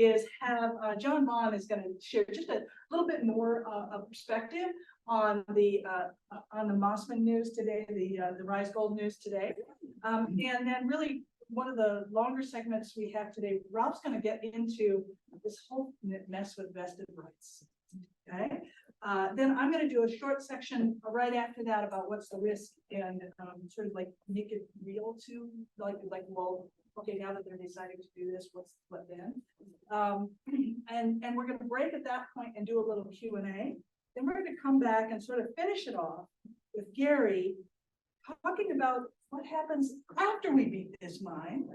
is have John Vaughn is going to share just a little bit more of perspective on the Mossman news today, the Rise Gold news today, and then really one of the longer segments we have today. Ralph's going to get into this whole mess with vested rights. Okay. Then I'm going to do a short section right after that about what's the risk and sort of like make it real to like well, okay, now that they're deciding to do this, what then? And we're going to break at that point and do a little Q&A. Then we're going to come back and sort of finish it off with Gary talking about what happens after we beat this mine.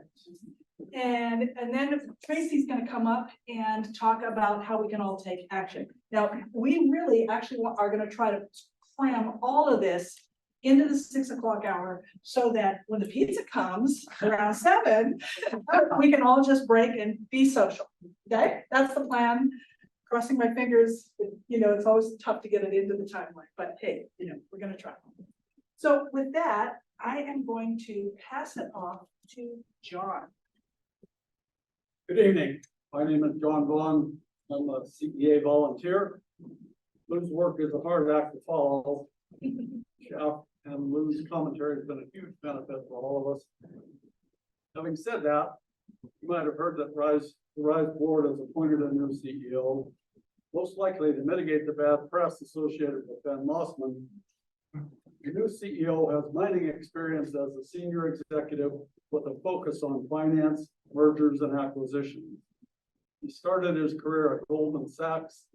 And then Tracy's going to come up and talk about how we can all take action. Now, we really actually are going to try to cram all of this into the 6 o'clock hour so that when the pizza comes around 7, we can all just break and be social. Okay, that's the plan. Crossing my fingers, you know, it's always tough to get it into the timeline, but hey, you know, we're going to try. So with that, I am going to pass it off to John. Good evening. My name is John Vaughn. I'm a CEA volunteer. Lou's work is a hard act to follow. Jeff and Lou's commentary has been a huge benefit for all of us. Having said that, you might have heard that the Rise board has appointed a new CEO, most likely to mitigate the bad press associated with Ben Mossman. The new CEO has mining experience as a senior executive with a focus on finance, mergers, and acquisitions. He started his career at Goldman Sachs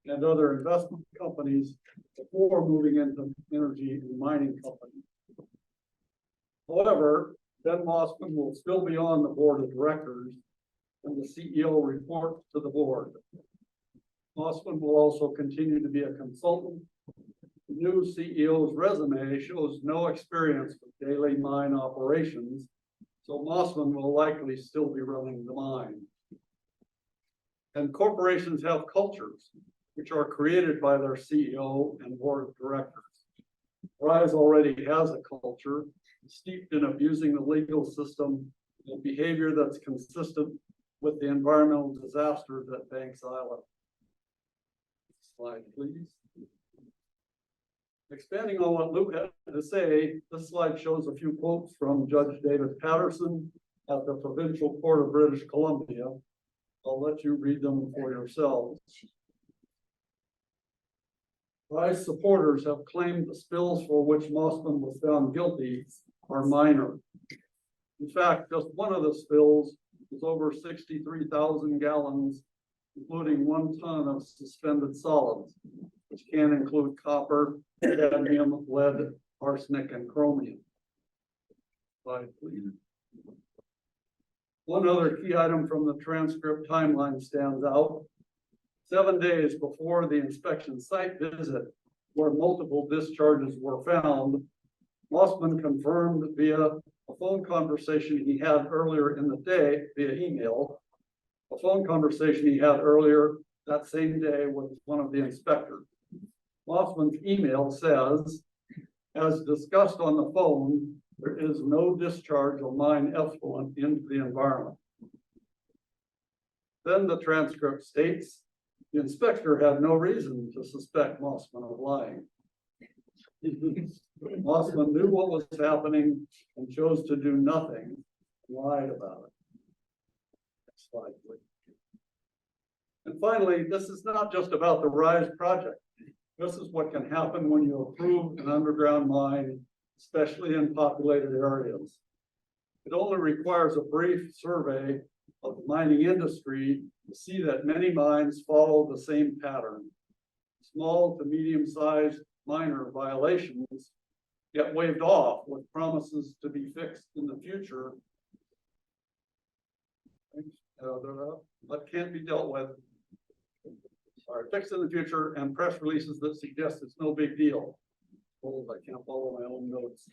and other investment companies before moving into energy and mining companies. However, Ben Mossman will still be on the board of directors, and the CEO reports to the board. Mossman will also continue to be a consultant. The new CEO's resume shows no experience with daily mine operations, so Mossman will likely still be running the mine. And corporations have cultures, which are created by their CEO and board of directors. Rise already has a culture steeped in abusing the legal system and behavior that's consistent with the environmental disasters at Banks Island. Slide, please. Expanding on what Luke had to say, this slide shows a few quotes from Judge David Patterson at the Provincial Court of British Columbia. I'll let you read them for yourselves. Rise supporters have claimed the spills for which Mossman was found guilty are minor. In fact, just one of the spills was over 63,000 gallons, including 1 ton of suspended solids, which can include copper, cadmium, lead, arsenic, and chromium. Slide, please. One other key item from the transcript timeline stands out. 7 days before the inspection site visit, where multiple discharges were found, Mossman confirmed via a phone conversation he had earlier in the day via email, a phone conversation he had earlier that same day with one of the inspectors. Mossman's email says, as discussed on the phone, there is no discharge of mine effluent into the environment. Then the transcript states, the inspector had no reason to suspect Mossman of lying. Mossman knew what was happening and chose to do nothing, and lied about it. Next slide, please. And finally, this is not just about the Rise project. This is what can happen when you approve an underground mine, especially in populated areas. It only requires a brief survey of the mining industry to see that many mines follow the same pattern. Small to medium-sized minor violations get waved off with promises to be fixed in the future. That can't be dealt with. Fixed in the future, and press releases that suggest it's no big deal. Oh, I can't follow my own notes.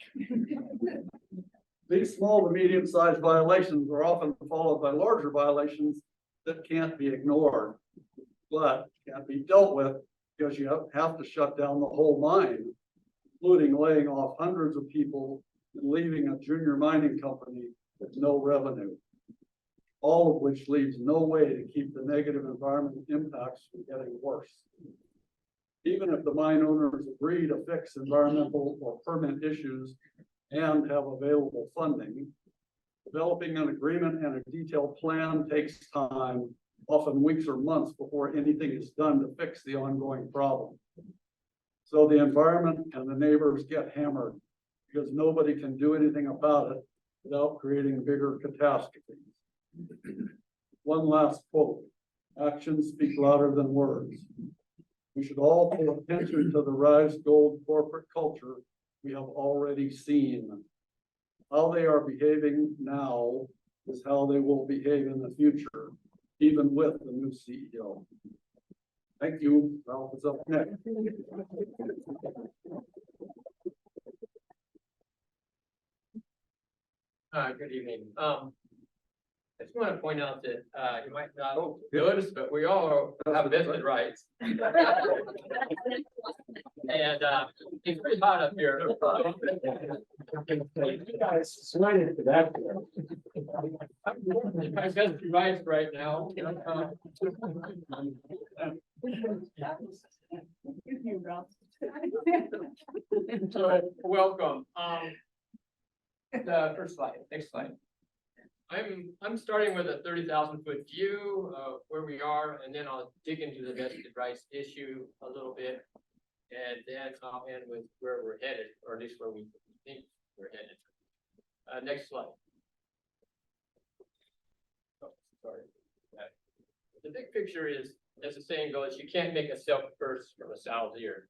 These small to medium-sized violations are often followed by larger violations that can't be ignored, but can't be dealt with because you have to shut down the whole mine, including laying off hundreds of people and leaving a junior mining company with no revenue. all of which leaves no way to keep the negative environmental impacts from getting worse. Even if the mine owners agree to fix environmental or permit issues and have available funding, developing an agreement and a detailed plan takes time, often weeks or months before anything is done to fix the ongoing problem. So the environment and the neighbors get hammered because nobody can do anything about it without creating bigger catastrophes. One last quote: actions speak louder than words. We should all pay attention to the Rise Gold corporate culture we have already seen. How they are behaving now is how they will behave in the future, even with the new CEO. Thank you. Ralph is up next. Good evening. I just want to point out that you might not notice, but we all have vested rights. And it's pretty hot up here. You guys sweated to that. I've got the rights right now. So welcome. The first slide, next slide. I'm starting with a 30,000-foot view of where we are, and then I'll dig into the vested rights issue a little bit, and then I'll end with where we're headed, or at least where we think we're headed. Next slide. Oh, sorry. The big picture is, as the saying goes, you can't make a silk purse from a sow's ear.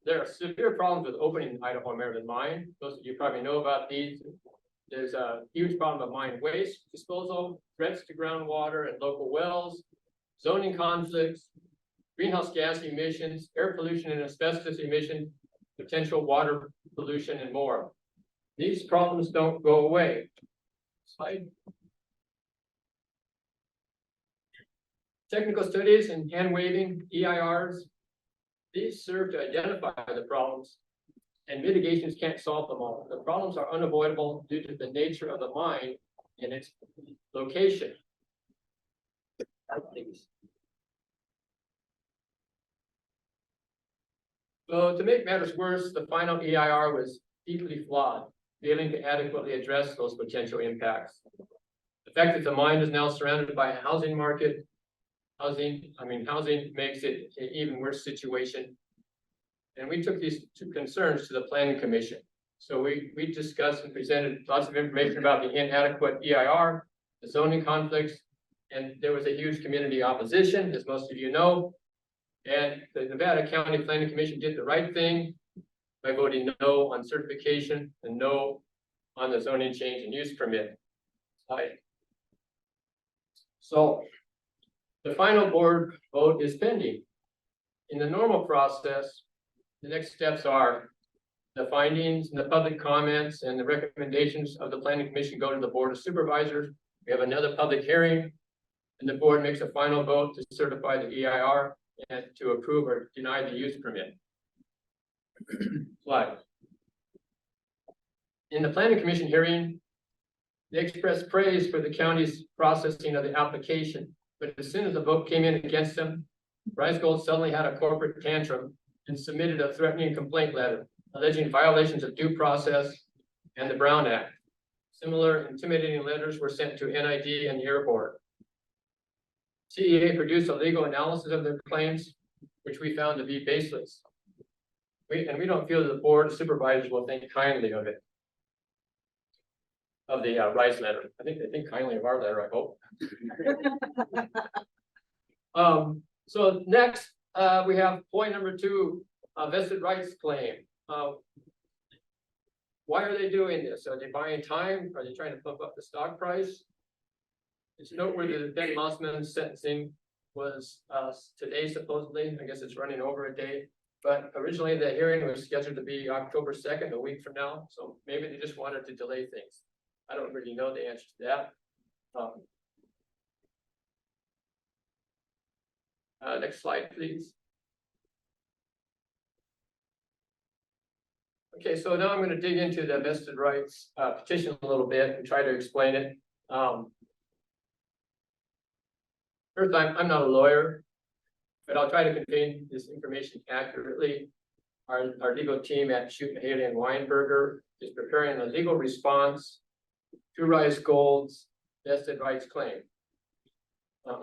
There are severe problems with opening Idaho American mine. Those of you probably know about these. There's a huge problem of mine waste disposal, threats to groundwater and local wells, zoning conflicts, greenhouse gas emissions, air pollution and asbestos emission, potential water pollution, and more. These problems don't go away. Slide. Technical studies and hand waving, EIRs, these serve to identify the problems, and mitigations can't solve them all. The problems are unavoidable due to the nature of the mine and its location. So to make matters worse, the final EIR was deeply flawed, failing to adequately address those potential impacts. The fact that the mine is now surrounded by a housing market, housing makes it an even worse situation. And we took these two concerns to the Planning Commission. So we discussed and presented lots of information about the inadequate EIR, the zoning conflicts, and there was a huge community opposition, as most of you know. And the Nevada County Planning Commission did the right thing by voting no on certification and no on the zoning change and use permit. So the final board vote is pending. In the normal process, the next steps are the findings and the public comments and the recommendations of the Planning Commission go to the Board of Supervisors. We have another public hearing, and the board makes a final vote to certify the EIR and to approve or deny the use permit. Slide. In the Planning Commission hearing, they expressed praise for the county's processing of the application, but as soon as the vote came in against them, Rise Gold suddenly had a corporate tantrum and submitted a threatening complaint letter alleging violations of due process and the Brown Act. Similar intimidating letters were sent to NID and the Air Board. CEA produced a legal analysis of their claims, which we found to be baseless. We don't feel that the Board of Supervisors will think kindly of it, of the Rise letter. I think they think kindly of our letter, I hope. So next, we have point number 2, vested rights claim. Why are they doing this? Are they buying time? Are they trying to pump up the stock price? It's noteworthy that Ben Mossman's sentencing was today, supposedly. I guess it's running over a day. But originally the hearing was scheduled to be October 2nd, a week from now. So maybe they just wanted to delay things. I don't really know the answer to that. Next slide, please. Okay, so now I'm going to dig into the vested rights petition a little bit and try to explain it. First, I'm not a lawyer, but I'll try to convey this information accurately. Our legal team at Schutt, Haley and Weinberger is preparing a legal response to Rise Gold's vested rights claim.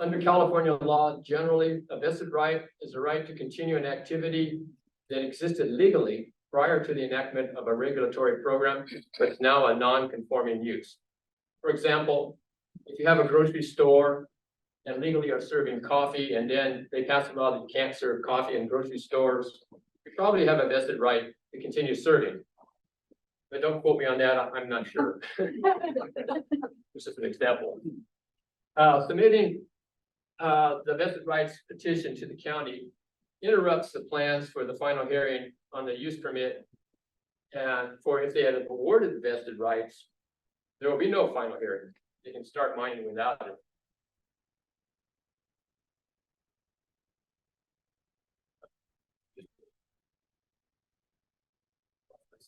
Under California law, generally, a vested right is a right to continue an activity that existed legally prior to the enactment of a regulatory program, but is now a non-conforming use. For example, if you have a grocery store and legally are serving coffee, and then they pass a law that you can't serve coffee in grocery stores, you probably have a vested right to continue serving. But don't quote me on that, I'm not sure. This is an example. Submitting the vested rights petition to the county interrupts the plans for the final hearing on the use permit. And for if they had awarded the vested rights, there will be no final hearing. They can start mining without it.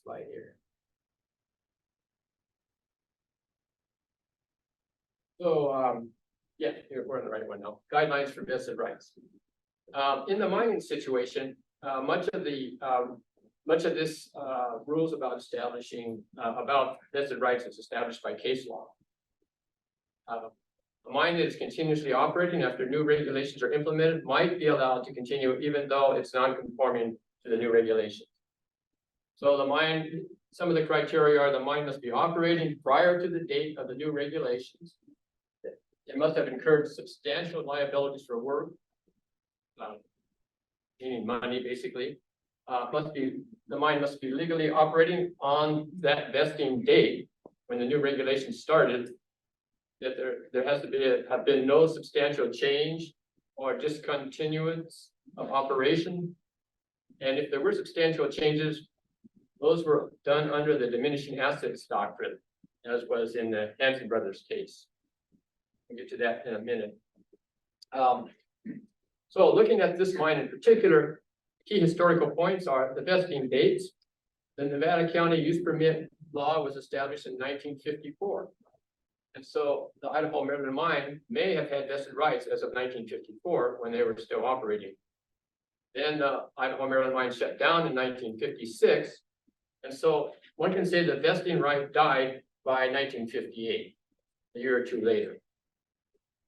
Slide here. So, yeah, here we're on the right one now. Guidelines for vested rights. In the mining situation, much of this rules about establishing about vested rights is established by case law. A mine that is continuously operating after new regulations are implemented might be allowed to continue even though it's non-conforming to the new regulations. So the mine, some of the criteria are the mine must be operating prior to the date of the new regulations. It must have incurred substantial liabilities for work, meaning money basically. The mine must be legally operating on that vesting date when the new regulations started. That there has to have been no substantial change or discontinuance of operation. And if there were substantial changes, those were done under the diminishing assets doctrine, as was in the Hansen Brothers case. We'll get to that in a minute. So looking at this mine in particular, key historical points are the vesting dates. The Nevada County Use Permit law was established in 1954. And so the Idaho Maryland mine may have had vested rights as of 1954 when they were still operating. Then the Idaho Maryland mine shut down in 1956. And so one can say the vesting right died by 1958, a year or two later.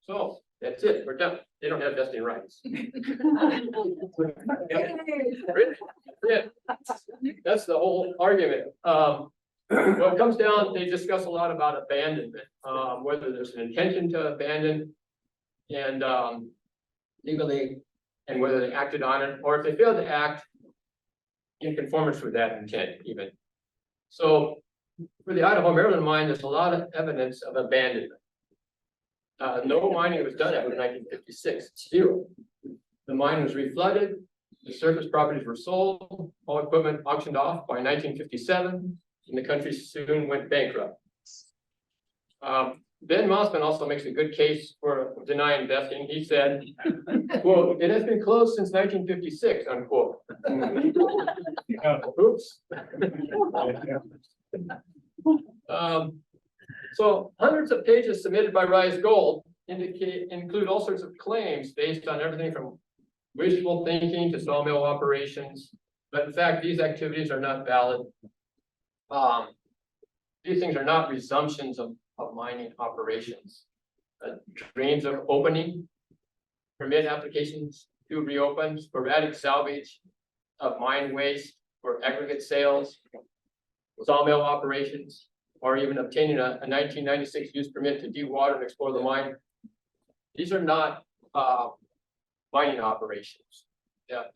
So that's it, we're done. They don't have vesting rights. Yeah. That's the whole argument. When it comes down, they discuss a lot about abandonment, whether there's an intention to abandon and legally, and whether they acted on it, or if they failed to act in conformance with that intent even. So for the Idaho Maryland mine, there's a lot of evidence of abandonment. No mining was done after 1956, zero. The mine was reflooded, the surface properties were sold, all equipment auctioned off by 1957, and the country soon went bankrupt. Ben Mossman also makes a good case for denying vesting. He said, quote, "It has been closed since 1956, unquote." Oops. So hundreds of pages submitted by Rise Gold include all sorts of claims based on everything from wishful thinking to sawmill operations. But in fact, these activities are not valid. These things are not resumptions of mining operations. Drains are opening, permit applications to reopen, sporadic salvage of mine waste for aggregate sales, sawmill operations, or even obtaining a 1996 use permit to dewater and explore the mine. These are not mining operations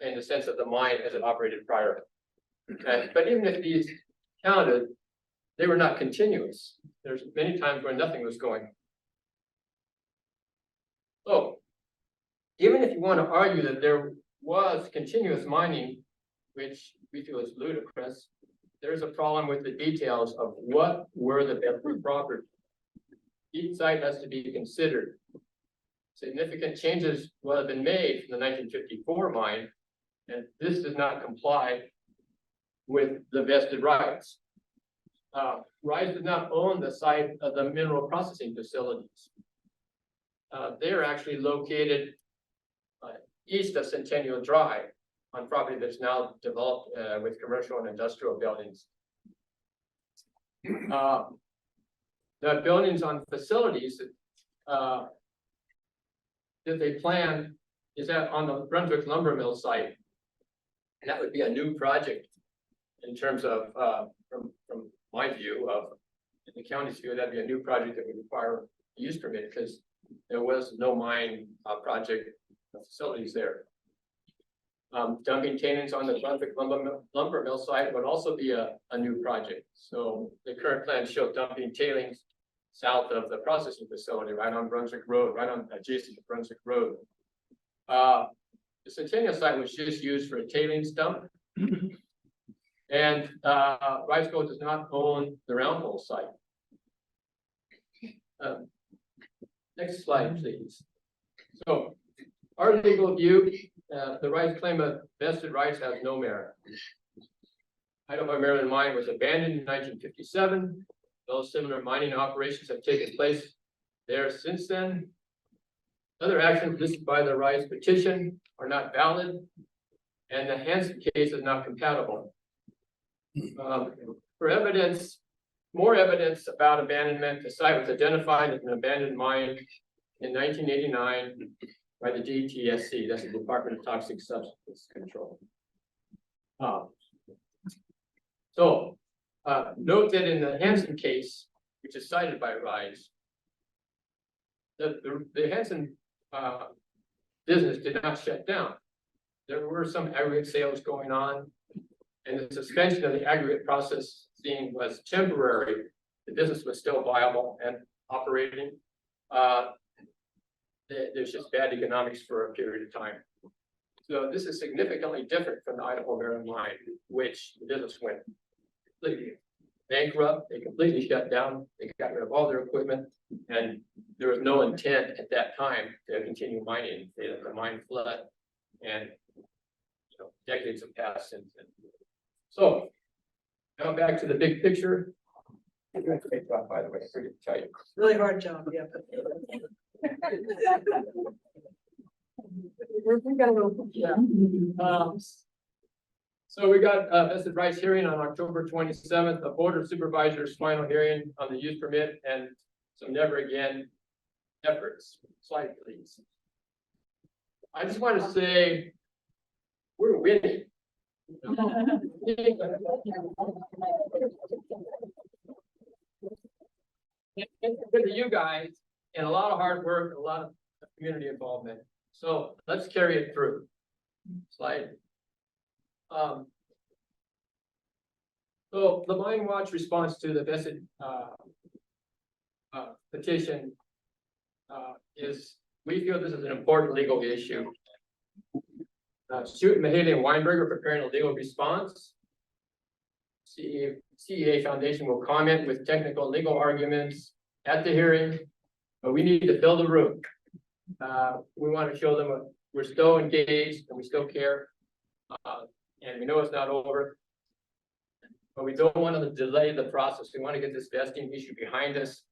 in the sense of the mine as it operated prior. Okay, but even if these counted, they were not continuous. There's many times where nothing was going. So even if you want to argue that there was continuous mining, which we feel is ludicrous, there's a problem with the details of what were the vested property. Each site has to be considered. Significant changes will have been made from the 1954 mine, and this does not comply with the vested rights. Rise did not own the site of the mineral processing facilities. they are actually located east of Centennial Drive on property that's now developed with commercial and industrial buildings. The buildings on facilities that they plan is that on the Brunswick lumber mill site. And that would be a new project in terms of, from my view of, in the county's view, that'd be a new project that would require a use permit because there was no mine project facilities there. Dumping tailings on the Brunswick lumber mill site would also be a new project. So the current plans show dumping tailings south of the processing facility, right on Brunswick Road, right on adjacent to Brunswick Road. The Centennial site was just used for a tailings dump. And Rice Gold does not own the Round Hole site. Next slide, please. So our legal view, the Rice claim of vested rights has no merit. Idaho Maryland mine was abandoned in 1957. Those similar mining operations have taken place there since then. Other actions listed by the Rice petition are not valid, and the Hansen case is not compatible. For evidence, more evidence about abandonment, the site was identified as an abandoned mine in 1989 by the DTSC, that's the Department of Toxic Substance Control. Note that in the Hansen case, which is cited by Rice, that the Hansen business did not shut down. There were some aggregate sales going on, and the suspension of the aggregate processing was temporary. The business was still viable and operating. There's just bad economics for a period of time. So this is significantly different from the Idaho Maryland mine, which the business went completely bankrupt. They completely shut down. They got rid of all their equipment, and there was no intent at that time to continue mining. They let the mine flood, and decades have passed since then. So now back to the big picture. Great job, by the way, I forget to tell you. Really hard job, yeah. So we got vested rights hearing on October 27th, a board of supervisors final hearing on the use permit and some never again efforts. Slide, please. I just want to say we're winning. It's good to you guys, and a lot of hard work, a lot of community involvement. So let's carry it through. Slide. So the Mine Watch response to the vested petition is, we feel this is an important legal issue. Stewart, Mahaley, and Weinberg are preparing a legal response. CEA Foundation will comment with technical legal arguments at the hearing, but we need to fill the room. We want to show them we're still engaged and we still care. And we know it's not over, but we don't want to delay the process. We want to get this vesting issue behind us.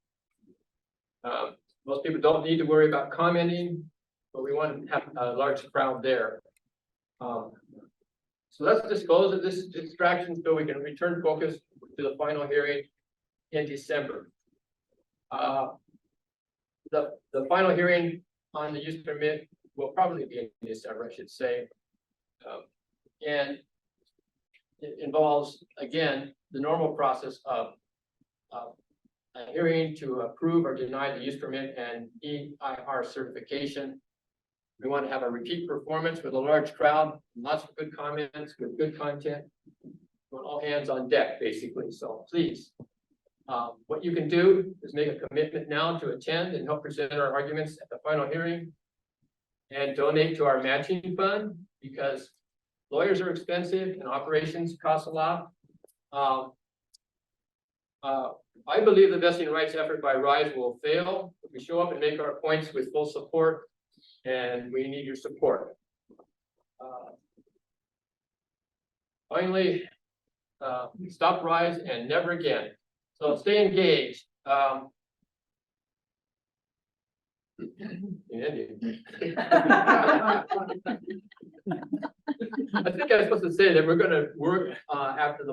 Most people don't need to worry about commenting, but we want to have a large crowd there. So let's dispose of this distraction so we can return focus to the final hearing in December. The final hearing on the use permit will probably be in December, I should say. And it involves, again, the normal process of a hearing to approve or deny the use permit and EIR certification. We want to have a repeat performance with a large crowd, lots of good comments, with good content. We want all hands on deck, basically. So please, what you can do is make a commitment now to attend and help present our arguments at the final hearing, and donate to our matching fund, because lawyers are expensive and operations cost a lot. I believe the vesting rights effort by RISE will fail if we show up and make our points with full support, and we need your support. Finally, stop RISE and never again. So stay engaged. In Indian. I think I was supposed to say that we're gonna work after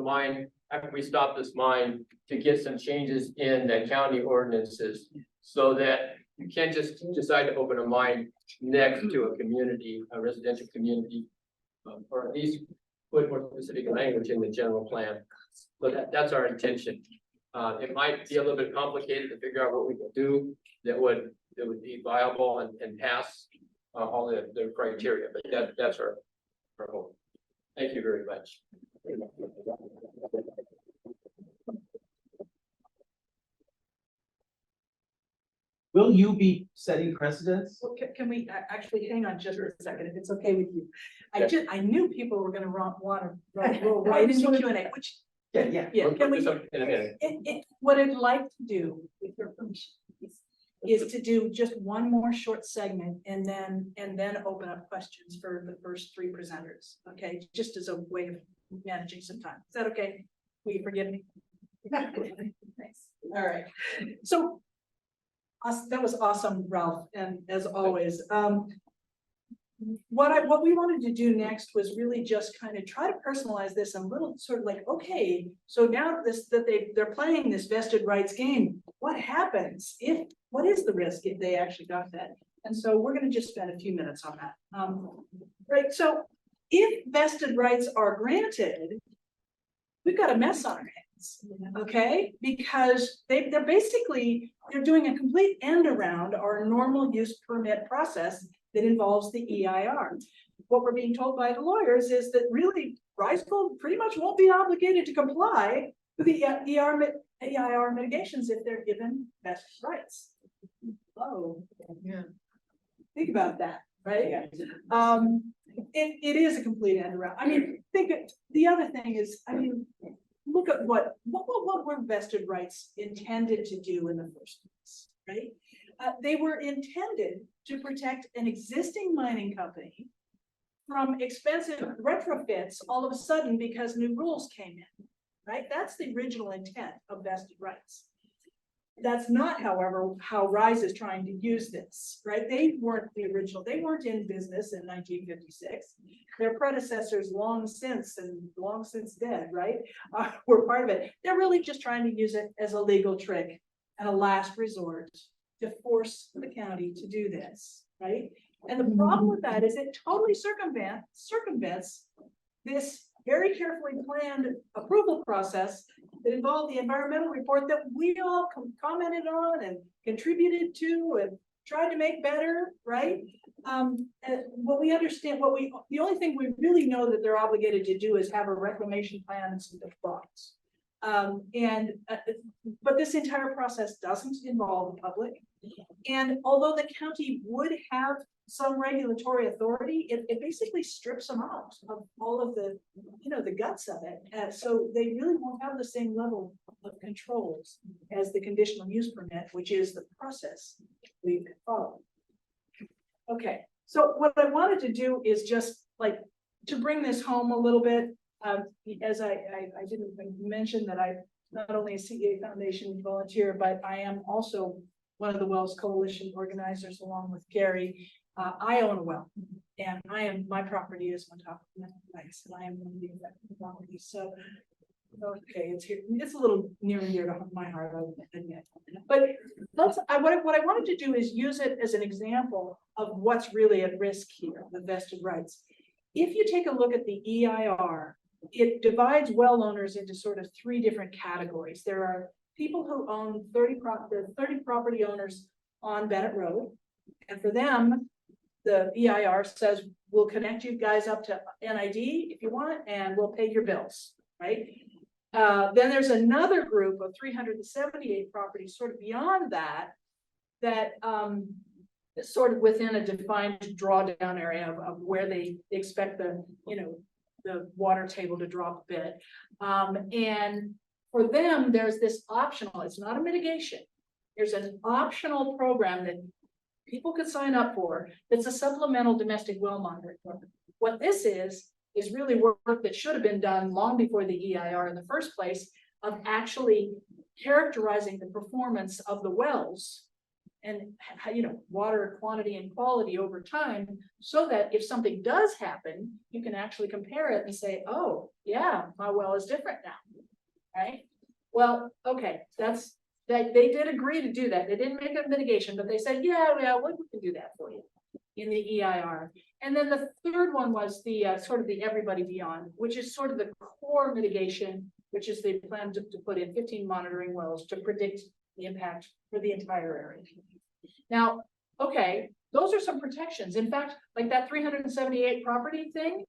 we stop this mine to get some changes in the county ordinances. So that you can't just decide to open a mine next to a community, a residential community. Or at least put more specific language in the general plan. So that's our intention. It might be a little bit complicated to figure out what we can do that would be viable and pass all the criteria, but that's our hope. Thank you very much. Will you be setting precedents? Well, can we actually hang on just a second, if it's okay with you? Yeah. I knew people were gonna want to roll right into Q&A, which, Yeah. yeah, We'll can put we? this up in a minute. What I'd like to do, with your permission, is to do just one more short segment and then open up questions for the first three presenters, okay? Just as a way of managing some time. Is that okay? Will you forgive me? Thanks. All right. So that was awesome, Ralph, and as always, what we wanted to do next was really just kind of try to personalize this and little sort of like, okay, so now they're playing this vested rights game, what happens what is the risk if they actually got that? And so we're going to just spend a few minutes on that. Right, so if vested rights are granted, we've got a mess on our hands, okay? Because they're doing a complete end around our normal use permit process that involves the EIR. What we're being told by the lawyers is that really Rise Gold pretty much won't be obligated to comply with the EIR mitigations if they're given vested rights. Oh, yeah. Think about that, right? It is a complete end around. I mean, the other thing is, I mean, look at what were vested rights intended to do in the first place, right? They were intended to protect an existing mining company from expensive retrofits all of a sudden because new rules came in, right? That's the original intent of vested rights. That's not, however, how Rise is trying to use this, right? They weren't the original, they weren't in business in 1956. Their predecessors long since dead, right? Were part of it. They're really just trying to use it as a legal trick and a last resort to force the county to do this, right? And the problem with that is it totally circumvents this very carefully planned approval process that involved the environmental report that we all commented on and contributed to and tried to make better, right? What we understand, the only thing we really know that they're obligated to do is have a reclamation plan and some thoughts. But this entire process doesn't involve the public. And although the county would have some regulatory authority, it basically strips them out of all of the, the guts of it. So they really won't have the same level of controls as the conditional use permit, which is the process we follow. Okay, so what I wanted to do is just like to bring this home a little bit. As I didn't mention that I'm not only a CEA Foundation volunteer, but I am also one of the Wells Coalition organizers along with Gary. I own a well, and my property is on top of the ice, and I am one of the affected properties. So, okay, it's a little near and dear to my heart, I would admit. But what I wanted to do is use it as an example of what's really at risk here, the vested rights. If you take a look at the EIR, it divides well owners into sort of three different categories. There are people who own 30 property owners on Bennett Road. And for them, the EIR says, we'll connect you guys up to NID if you want, and we'll pay your bills, right? Then there's another group of 378 properties sort of beyond that, is sort of within a defined drawdown area of where they expect the water table to drop a bit. And for them, there's this optional, it's not a mitigation. There's an optional program that people could sign up for. That's a supplemental domestic well monitoring program. What this is really work that should have been done long before the EIR in the first place, of actually characterizing the performance of the wells and water quantity and quality over time, so that if something does happen, you can actually compare it and say, oh, yeah, my well is different now, right? Well, okay, they did agree to do that. They didn't make a mitigation, but they said, yeah, we can do that for you in the EIR. And then the third one was the sort of the everybody beyond, which is sort of the core mitigation, which is they plan to put in 15 monitoring wells to predict the impact for the entire area. Now, okay, those are some protections. In fact, like that 378 property thing,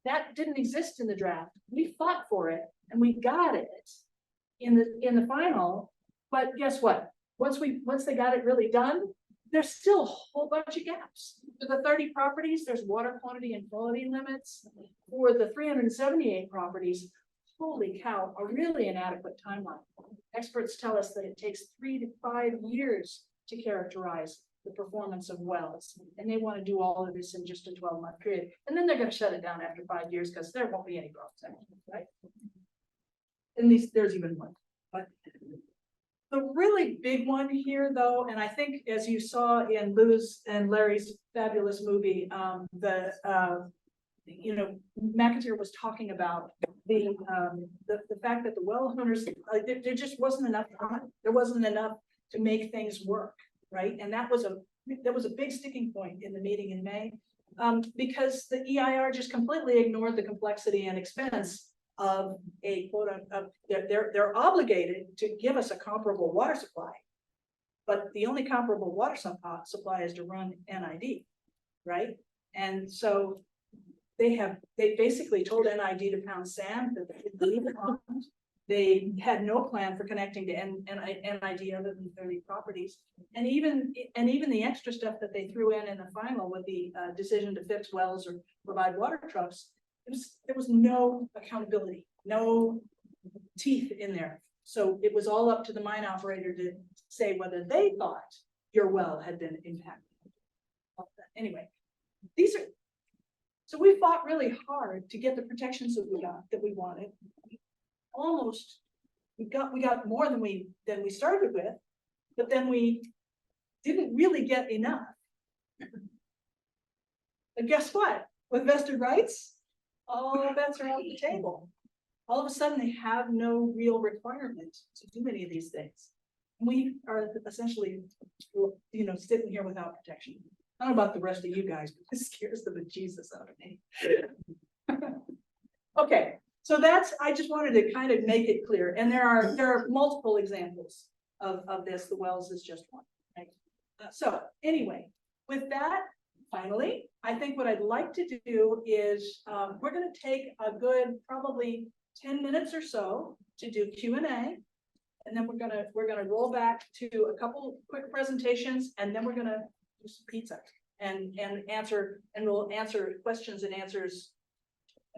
that didn't exist in the draft. We fought for it and we got it in the final. But guess what? Once they got it really done, there's still a whole bunch of gaps. For the 30 properties, there's water quantity and quality limits. For the 378 properties, holy cow, a really inadequate timeline. Experts tell us that it takes 3 to 5 years to characterize the performance of wells. And they want to do all of this in just a 12-month period. And then they're going to shut it down after 5 years because there won't be any problems, right? And there's even one. But the really big one here, though, and I think as you saw in Lou's and Larry's fabulous movie, McAteer was talking about the fact that the well owners, there just wasn't enough time. There wasn't enough to make things work, right? And that was a big sticking point in the meeting in May, because the EIR just completely ignored the complexity and expense of a quote unquote, they're obligated to give us a comparable water supply, but the only comparable water supply is to run NID, right? And so they basically told NID to pound sand that they didn't leave it on. They had no plan for connecting to NID other than 30 properties, and even the extra stuff that they threw in the final with the decision to fix wells or provide water trucks. There was no accountability, no teeth in there. So it was all up to the mine operator to say whether they thought your well had been impacted. Anyway, so we fought really hard to get the protections that we wanted. Almost, we got more than we started with, but then we didn't really get enough. And guess what? With vested rights, all bets are off the table. All of a sudden, they have no real requirement to do any of these things. We are essentially, sitting here without protection. I don't know about the rest of you guys, but this scares the bejesus out of me. Okay, so I just wanted to kind of make it clear. And there are multiple examples of this. The wells is just one. Right? So anyway, with that, finally, I think what I'd like to do is we're going to take a good probably 10 minutes or so to do Q&A, and then we're gonna roll back to a couple quick presentations, and then we're gonna do some pizza and we'll answer questions and answers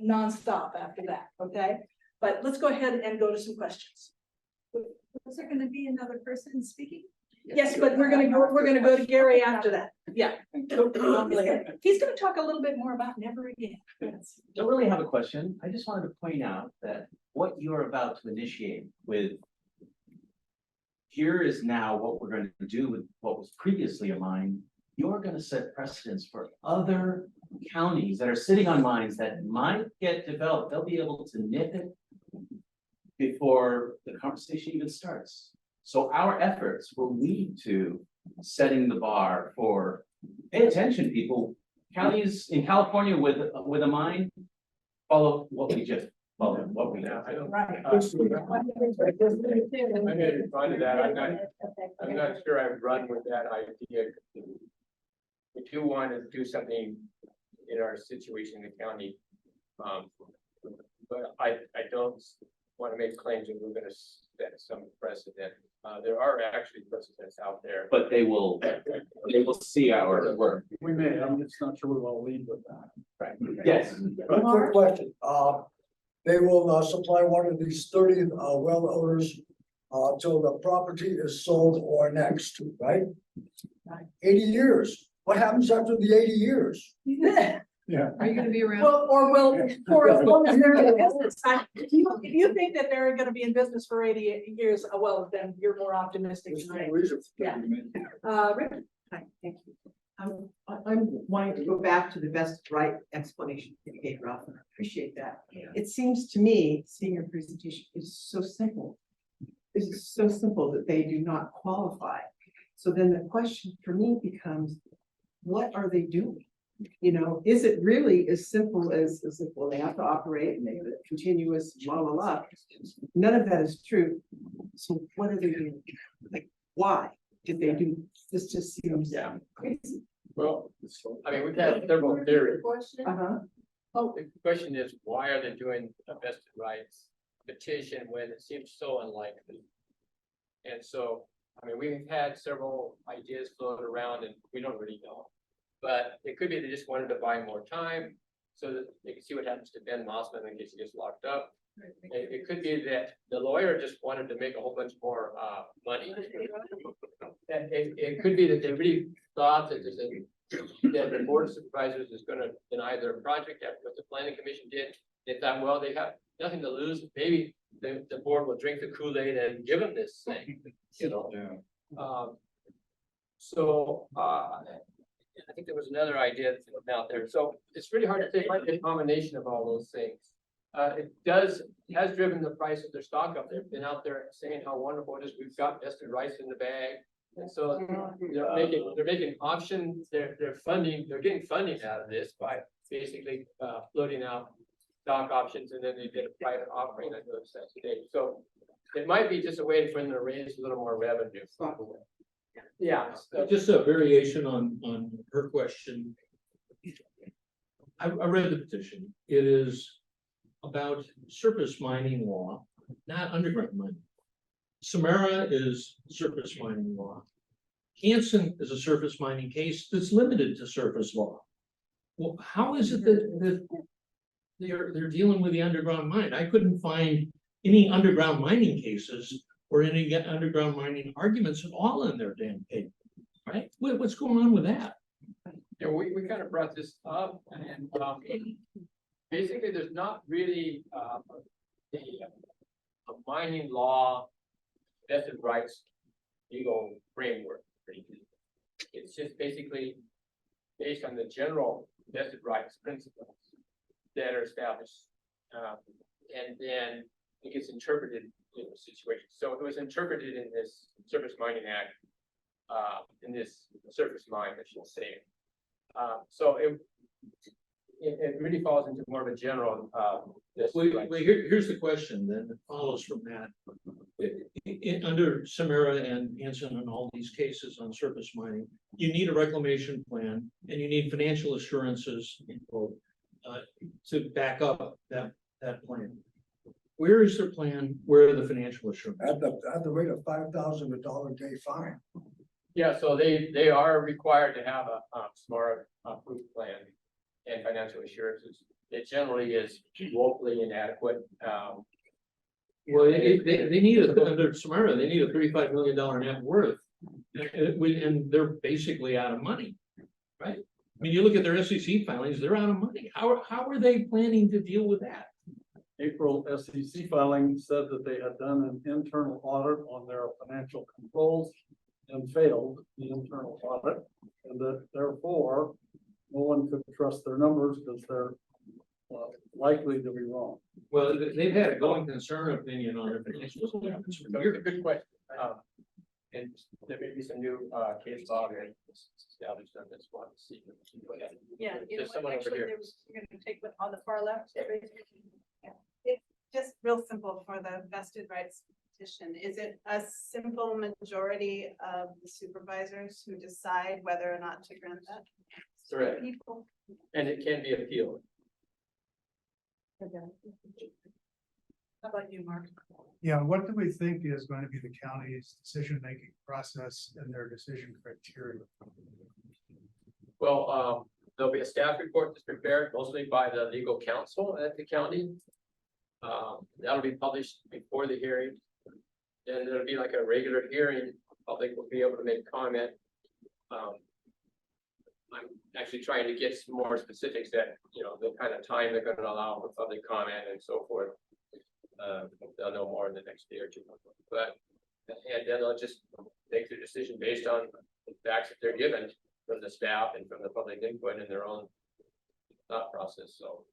nonstop after that. Okay, but let's go ahead and go to some questions. Was there going to be another person speaking? Yes, but we're gonna go to Gary after that. Yeah. He's gonna talk a little bit more about never again. Don't really have a question. I just wanted to point out that what you're about to initiate with here is now what we're going to do with what was previously a mine. You're going to set precedents for other counties that are sitting on mines that might get developed. They'll be able to nip it before the conversation even starts. So our efforts will lead to setting the bar for, pay attention, people. Counties in California with a mine, follow what we just followed, what we know. I don't. Right. I'm gonna respond to that. I'm not sure I would run with that idea. We do want to do something in our situation in the county. But I don't want to make claims that we're going to set some precedent. There are actually precedents out there. But they will see our work. We may, I'm just not sure we want to lead with that. Right. Yes. Quick question, they will supply one of these 30 well owners till the property is sold or next, right? 80 years, what happens after the 80 years? Are you gonna be around? Well, or will, for as long as they're in business. If you think that they're gonna be in business for 80 years, well, then you're more optimistic There's than no I am. reason. Yeah. Rick? Hi, thank you. I'm wanting to go back to the best right explanation that you gave, Ralph, and I appreciate that. It seems to me, seeing your presentation is so simple. This is so simple that they do not qualify. So then the question for me becomes, what are they doing? You know, is it really as simple as if, well, they have to operate and they have a continuous la la la? None of that is true. So what are they doing? Like, why did they do, this just seems Yeah. crazy. Well, I mean, we've had several theories. Uh-huh. Oh, the question is, why are they doing a vested rights petition when it seems so unlikely? And so, I mean, we've had several ideas floated around and we don't really know. But it could be they just wanted to buy more time so that they can see what happens to Ben Mossman in case he gets locked up. It could be that the lawyer just wanted to make a whole bunch more money. And it could be that they really thought that that the board of supervisors is gonna deny their project after what the planning commission did. They thought, well, they have nothing to lose. Maybe the board will drink the Kool-Aid and give them this thing, you know? I think there was another idea that's out there. So it's really hard to say, like a combination of all those things. It has driven the price of their stock up. They've been out there saying how wonderful it is. We've got vested rights in the bag. And so they're making options, they're getting funding out of this by basically floating out stock options, and then they did a private offering, I noticed that today. So it might be just a way for them to raise a little more revenue. Yeah. Just a variation on her question. I read the petition. It is about surface mining law, not underground mining. Samara is surface mining law. Hanson is a surface mining case that's limited to surface law. Well, how is it that they're dealing with the underground mine? I couldn't find any underground mining cases or any underground mining arguments at all in their damn paper, right? What's going on with that? Yeah, we kind of brought this up, and basically there's not really a mining law vested rights legal framework. It's just basically based on the general vested rights principles that are established, and then it gets interpreted in the situation. So it was interpreted in this Surface Mining Act, in this surface mine, I should say. So it really falls into more of a general. Here's the question then that follows from that. Under Samara and Hanson and all these cases on surface mining, you need a reclamation plan and you need financial assurances to back up that plan. Where is their plan? Where are the financial assurances? At the rate of $5,000 a day fine. Yeah, so they are required to have a smart approved plan and financial assurances. It generally is woefully inadequate. Well, they need under Samara, they need a $35 million net worth, and they're basically out of money, right? I mean, you look at their SEC filings; they're out of money. How are they planning to deal with that? April SEC filing said that they had done an internal audit on their financial controls and failed the internal audit, and that therefore no one could trust their numbers because they're likely to be wrong. Well, they've had a going concern opinion on their financial statements for years. Good question. And there may be some new case law that is established on this one. Yeah. There's someone over Actually, here. there was, you're gonna take it on the far left. It's just real simple for the vested rights petition. Is it a simple majority of the supervisors who decide whether or not to grant that? Correct. People. And it can be appealed. How about you, Mark? Yeah, what do we think is going to be the county's decision-making process and their decision criteria? Well, there'll be a staff report that's prepared mostly by the legal counsel at the county. That'll be published before the hearing. Then there'll be like a regular hearing. Public will be able to make comment. I'm actually trying to get some more specifics that, you know, the kind of time they're gonna allow for public comment and so forth. They'll know more in the next day or two, but, and then they'll just make their decision based on the facts that they're given from the staff and from the public input in their own thought process, so.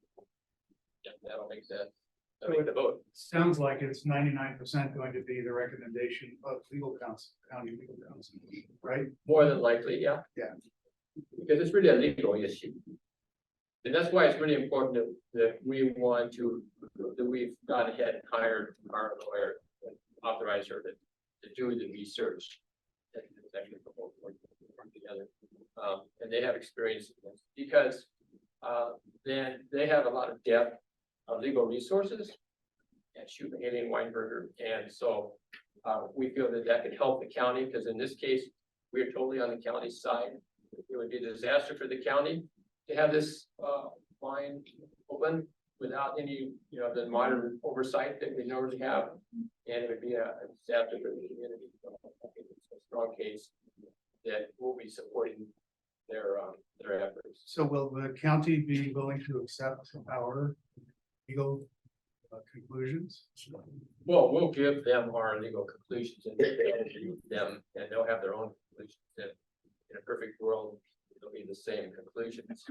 Yeah, that'll make the vote. Sounds like it's 99% going to be the recommendation of legal counsel, county legal counsel, right? More than likely, yeah. Yeah. Because it's really a legal issue. And that's why it's really important that we want to, that we've gone ahead and hired our lawyer, and authorized her to do the research. And it's actually both work together. And they have experience in this because then they have a lot of depth of legal resources and Mahaley and Weinberger. And so we feel that that could help the county, because in this case, we're totally on the county's side. It would be a disaster for the county to have this line open without any, you know, the modern oversight that we normally have. And it would be a disaster for the community. So I think it's a strong case that will be supporting their efforts. So will the county be willing to accept our legal conclusions? Well, we'll give them our legal conclusions and they'll agree with them, and they'll have their own conclusions. And in a perfect world, it'll be the same conclusions.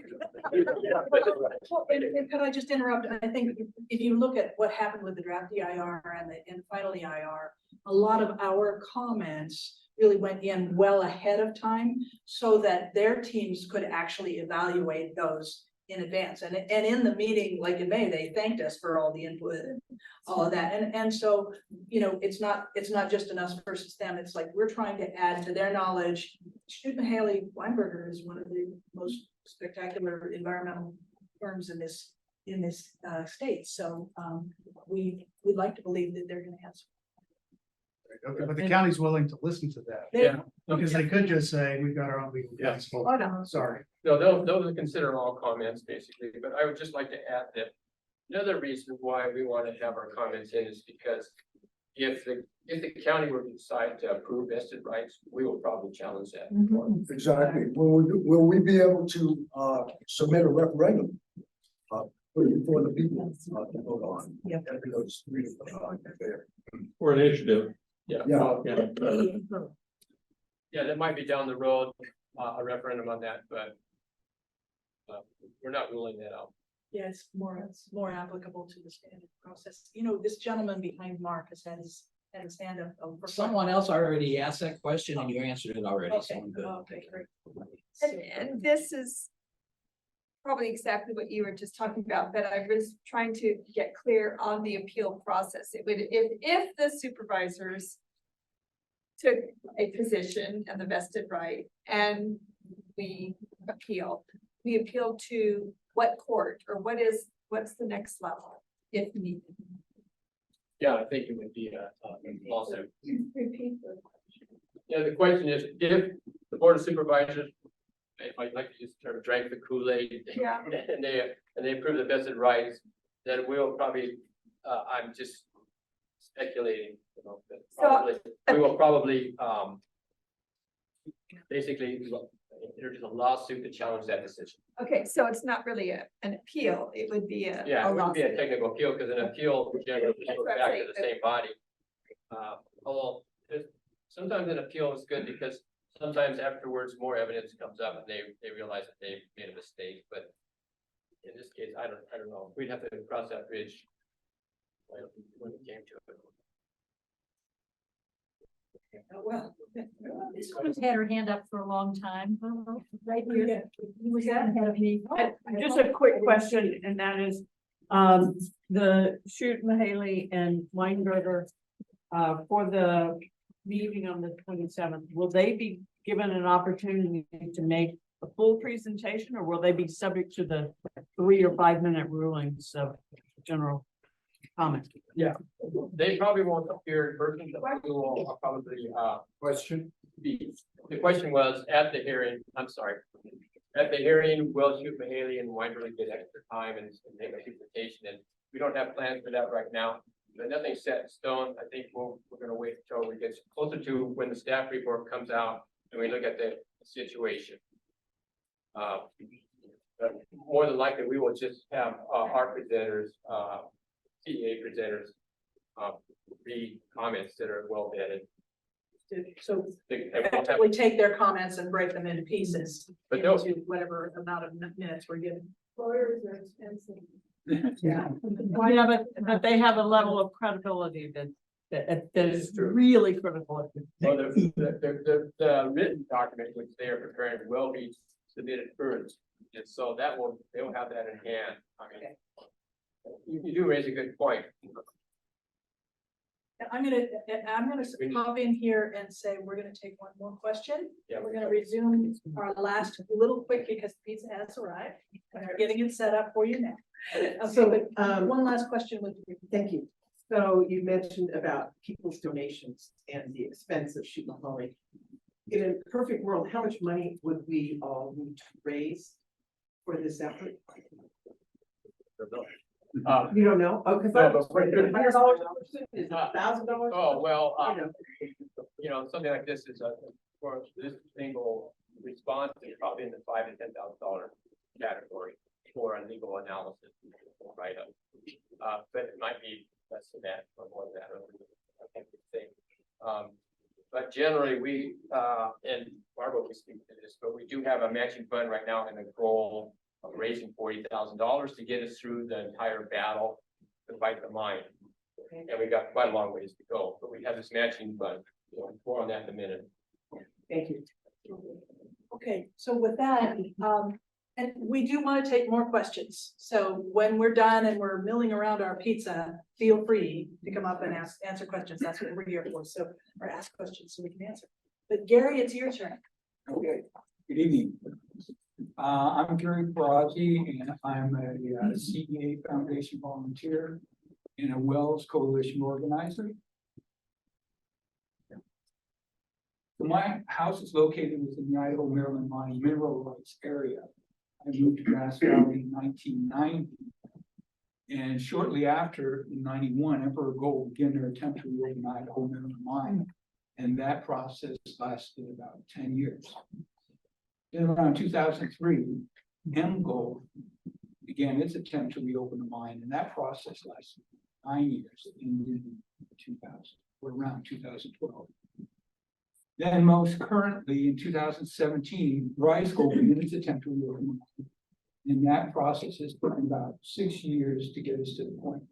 Well, and could I just interrupt? I think if you look at what happened with the draft EIR and the final EIR, a lot of our comments really went in well ahead of time so that their teams could actually evaluate those in advance. And in the meeting, like in May, they thanked us for all the input and all of that. And so, you know, it's not just an us versus them. It's like we're trying to add to their knowledge. Mahaley Weinberger is one of the most spectacular environmental firms in this state. So we'd like to believe that they're going to have some. Okay, but the county's willing to listen to that, Yeah. because they could just say, we've got our own legal Yeah. counsel. Oh, no. Sorry. No, they'll consider all comments basically, but I would just like to add that another reason why we want to have our comments in is because if the county were to decide to approve vested rights, we will probably challenge that. Exactly. Will we be able to submit a referendum? Put it before the people to vote on? Yep. Because there. Or initiative. Yeah. Yeah. Yeah, that might be down the road, a referendum on that, but we're not ruling that out. Yeah, it's more applicable to the standard process. You know, this gentleman behind Mark has had his hand up. Someone else already asked that question and you answered it already, so Okay, I'm good. okay, great. And this is probably exactly what you were just talking about, but I was trying to get clear on the appeal process. It would, if the supervisors took a position and the vested right and we appeal to what court or what's the next level if needed? Yeah, I think it would be a lawsuit. Repeat the question. Yeah, the question is, if the Board of Supervisors, if I'd like to use the term, drank the Kool-Aid. Yeah. And they approve the vested rights, then we'll probably, I'm just speculating, you know, that probably, we will probably, basically, introduce a lawsuit to challenge that decision. Okay, so it's not really an appeal, it would be a. Yeah, it wouldn't be a lawsuit. technical appeal, because an appeal generally goes what I'm back to saying, the same body. Although, sometimes an appeal is good because sometimes afterwards more evidence comes up and they realize that they made a mistake, but in this case, I don't know. We'd have to cross that bridge when it came to it. Well. This one's had her hand up for a long time, right here. He was ahead of me. Just a quick question, and that is, the Mahaley and Weinberger, for the meeting on the 27th, will they be given an opportunity to make a full presentation, or will they be subject to the 3 or 5 minute rulings of general comment? Yeah, they probably won't appear in person, but we will probably, Question? the question was, at the hearing, I'm sorry. At the hearing, will Mahaley and Weinberg get extra time and make a presentation? And we don't have plans for that right now. But nothing's set in stone. I think we're gonna wait until we get closer to when the staff report comes out and we look at the situation. But more than likely, we will just have, our presenters, CEA presenters, read comments that are well vetted. So They won't have- effectively take their comments and break them into pieces But no- into whatever amount of minutes we're given. Lawyers are expensive. Yeah, but they have a level of credibility that is true. really critical. Well, the written document which they are preparing will be submitted first, and so they will have that in hand. I mean, you do raise a good point. And I'm gonna pop in here and say, we're gonna take one more question. Yeah. We're gonna resume our last little quick because pizza has arrived. And we're getting it set up for you now. Okay, So, but one last question with you. Thank you. So you mentioned about people's donations and the expense of Shoot Mahoney. In a perfect world, how much money would we all need to raise for this effort? You don't know? Oh, because No, but we're- $100 is $1,000. Oh, well, You know. something like this is for this single response is probably in the $5,000 to $10,000 category for a legal analysis write-up. But it might be less than that or more than that. I can't say. But generally, we, and Barbara will speak to this, but we do have a matching fund right now and a goal of raising $40,000 to get us through the entire battle to fight the mine. And we got quite a long ways to go, but we have this matching fund. More on that in a minute. Thank you. Okay, so with that, and we do want to take more questions. So when we're done and we're milling around our pizza, feel free to come up and answer questions. That's what we're here for. So, or ask questions so we can answer. But Gary, it's your turn. Okay, good evening. I'm Gary Barazi, and I'm a CEA Foundation volunteer and a Wells Coalition organizer. So my house is located within the Idaho Maryland Mine mineral rights area. I moved to Grass Valley in 1990. And shortly after, in 91, Emperor Gold began their attempt to reopen Idaho Maryland Mine. And that process lasted about 10 years. Then around 2003, M Gold began its attempt to reopen the mine, and that process lasted 9 years in 2000, or around 2012. Then most currently in 2017, Rise Gold began its attempt to reopen the mine. And that process has taken about 6 years to get us to the point.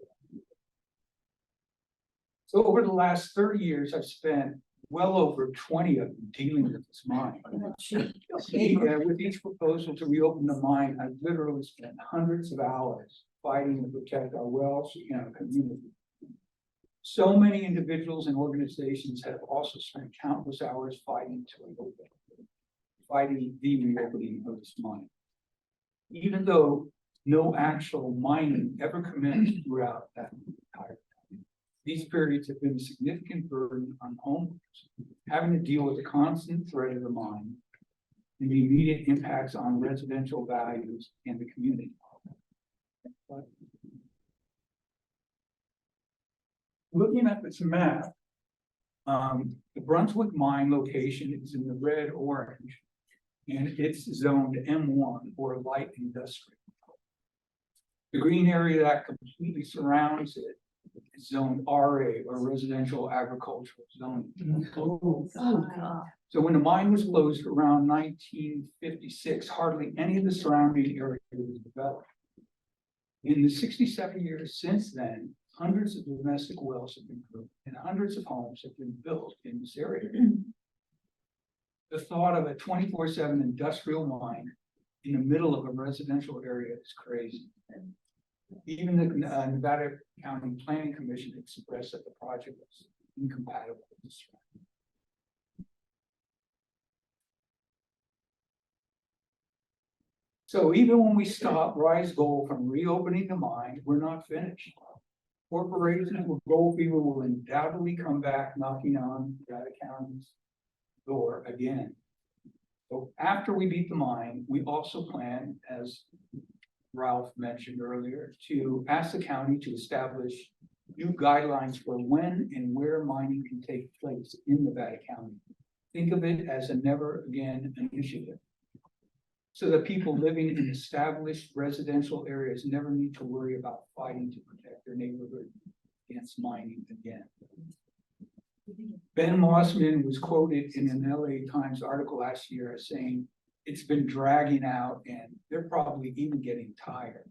So over the last 30 years, I've spent well over 20 of them dealing with this mine. With each proposal to reopen the mine, I've literally spent hundreds of hours fighting to protect our wells and our community. So many individuals and organizations have also spent countless hours fighting the reopening of this mine. Even though no actual mining ever commenced throughout that entire time. These periods have been a significant burden on homeowners, having to deal with the constant threat of the mine and the immediate impacts on residential values and the community. Looking at this map, the Brunswick mine location is in the red orange, and it's zoned M1 or light industrial. The green area that completely surrounds it is zoned RA or residential agricultural zoning. So when the mine was closed around 1956, hardly any of the surrounding area was developed. In the 67 years since then, hundreds of domestic wells have been drilled and hundreds of homes have been built in this area. The thought of a 24/7 industrial mine in the middle of a residential area is crazy. Even the Nevada County Planning Commission expressed that the project was incompatible with this. So even when we stop Rise Gold from reopening the mine, we're not finished. Corporations with gold fever will undoubtedly come back knocking on Nevada County's door again. So after we beat the mine, we also plan, as Ralph mentioned earlier, to ask the county to establish new guidelines for when and where mining can take place in Nevada County. Think of it as a never again initiative. so that people living in established residential areas never need to worry about fighting to protect their neighborhood against mining again. Ben Mossman was quoted in an LA Times article last year as saying, it's been dragging out and they're probably even getting tired.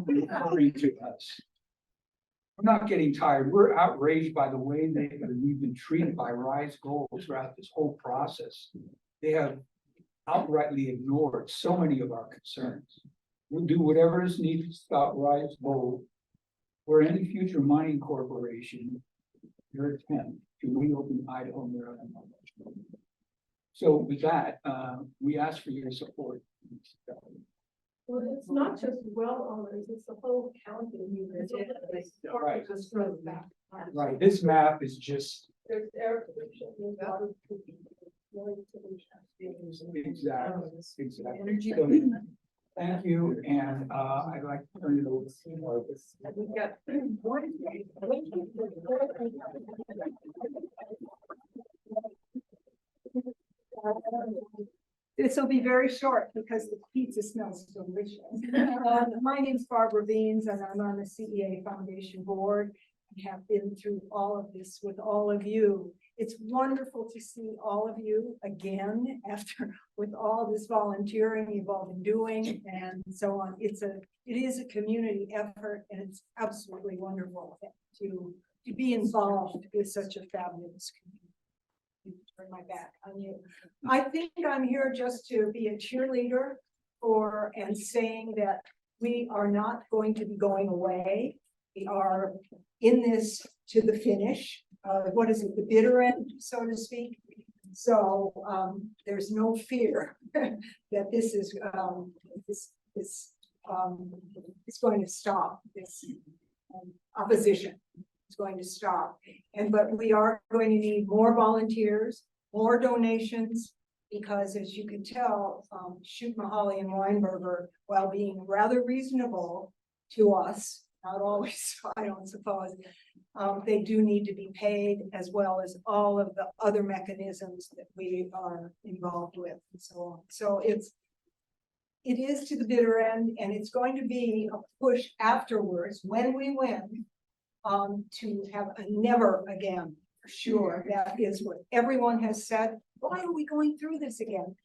Referring to us. We're not getting tired. We're outraged by the way we've been treated by Rise Gold throughout this whole process. They have outrightly ignored so many of our concerns. We'll do whatever is needed to stop Rise Gold or any future mining corporation their attempt to reopen Idaho, Maryland. So with that, we ask for your support. Well, it's not just well owners, it's the whole county. Right. Just further back. Right, this map is just There's air pollution, there's water pollution, noise pollution. exactly. Energy. So, thank you, and I'd like to turn it over to We've got This will be very short because the pizza smells delicious. My name's Barbara Beans and I'm on the CEA Foundation Board. I have been through all of this with all of you. It's wonderful to see all of you again after with all this volunteering you've all been doing and so on. It is a community effort and it's absolutely wonderful to be involved with such a fabulous community. Turn my back on you. I think I'm here just to be a cheerleader for and saying that we are not going to be going away. We are in this to the finish. What is it, the bitter end, so to speak? So there's no fear that this is it's going to stop. This opposition is going to stop. But we are going to need more volunteers, more donations, because as you can tell, Shoot Mahali and Weinberger, while being rather reasonable to us, not always, I don't suppose, they do need to be paid as well as all of the other mechanisms that we are involved with and so on. So it is to the bitter end, and it's going to be a push afterwards when we win to have a never again, for sure. That is what everyone has said. Why are we going through this again?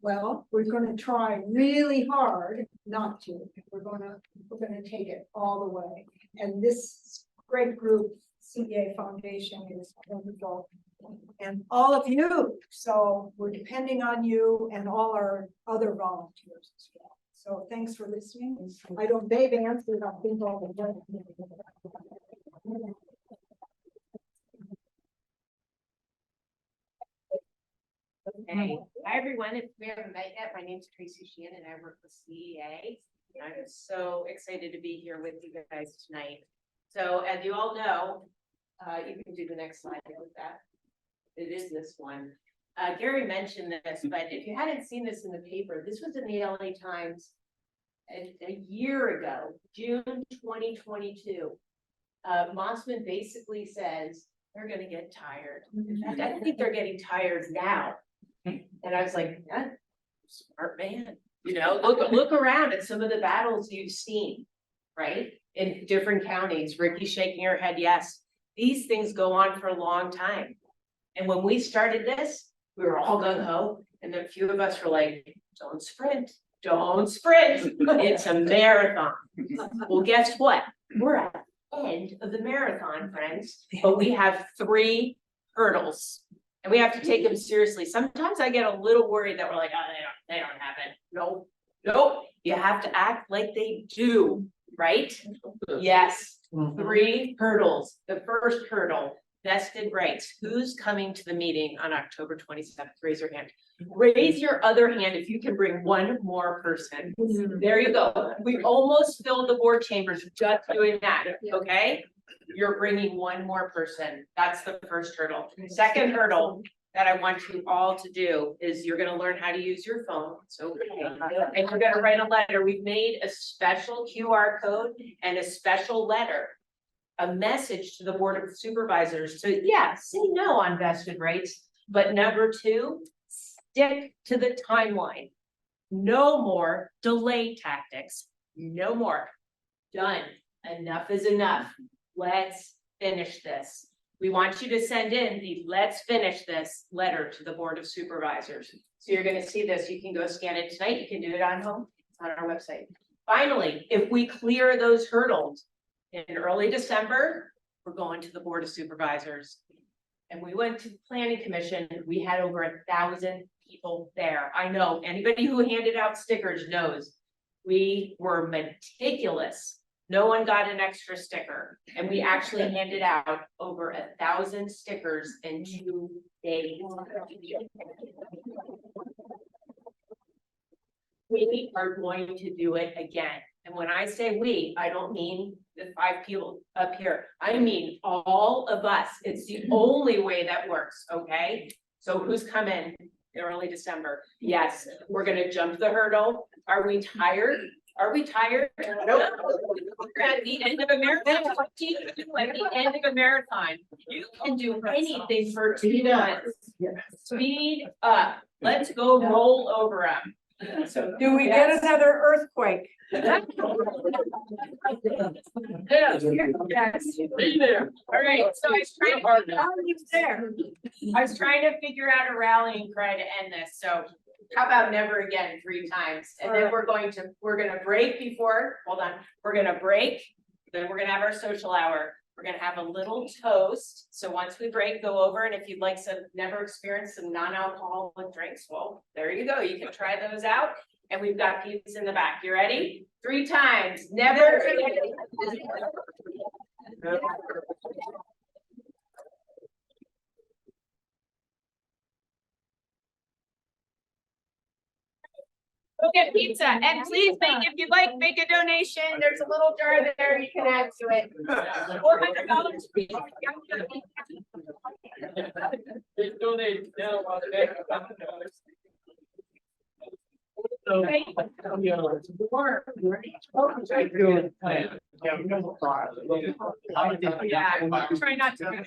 Well, we're going to try really hard not to. We're going to take it all the way. And this great group, CEA Foundation, is wonderful. And all of you. So we're depending on you and all our other volunteers as well. So thanks for listening. They've answered, I think, all the questions. Hey, hi everyone. If we haven't met yet, my name is Tracy Sheehan and I work with CEA. I'm so excited to be here with you guys tonight. So as you all know, you can do the next slide with that. It is this one. Gary mentioned this, but if you hadn't seen this in the paper, this was in the LA Times a year ago, June 2022. Mossman basically says they're going to get tired. In fact, I think they're getting tired now. And I was like, yeah, smart man. You know, look around at some of the battles you've seen, right? In different counties. Ricky's shaking her head, yes. These things go on for a long time. And when we started this, we were all gung-ho. And a few of us were like, don't sprint. Don't sprint. It's a marathon. Well, guess what? We're at the end of the marathon, friends. But we have 3 hurdles. And we have to take them seriously. Sometimes I get a little worried that we're like, oh, they don't have it. Nope. You have to act like they do, right? Yes. 3 hurdles. The first hurdle, vested rights. Who's coming to the meeting on October 27th? Raise your hand. Raise your other hand if you can bring one more person. There you go. We almost filled the board chambers just doing that, okay? You're bringing one more person. That's the first hurdle. Second hurdle that I want you all to do is you're going to learn how to use your phone. So, and you're going to write a letter. We've made a special QR code and a special letter, a message to the Board of Supervisors. So yeah, say no on vested rights, but number 2, stick to the timeline. No more delay tactics, no more. Done, enough is enough. Let's finish this. We want you to send in the let's finish this letter to the Board of Supervisors. So you're gonna see this, you can go scan it tonight, you can do it on home, it's on our website. Finally, if we clear those hurdles in early December, we're going to the Board of Supervisors. And we went to the Planning Commission, we had over 1,000 people there. I know, anybody who handed out stickers knows. We were meticulous. No one got an extra sticker, and we actually handed out over 1,000 stickers in 2 days. We are going to do it again. And when I say we, I don't mean the 5 people up here. I mean all of us. It's the only way that works, okay? So who's coming in early December? Yes, we're gonna jump the hurdle. Are we tired? Are we tired? Nope. We're at the end of a marathon. At the end of a marathon. You can do anything for 2 months. Speed up. Let's go roll over them. So Do we get another earthquake? Yes. Be there. All right, so I was trying to figure out a rallying cry to end this, so how about never again 3 times? And then we're gonna break before, hold on, we're gonna break, then we're gonna have our social hour. We're gonna have a little toast, so once we break, go over, and if you'd like never experience some non-alcoholic drinks, well, there you go, you can try those out. And we've got pizza in the back. You ready? 3 times. Never. Go get pizza, and please if you'd like, make a donation. There's a little jar there you can add to it. $400. Please donate now while the next $1,000. Yeah, try not to.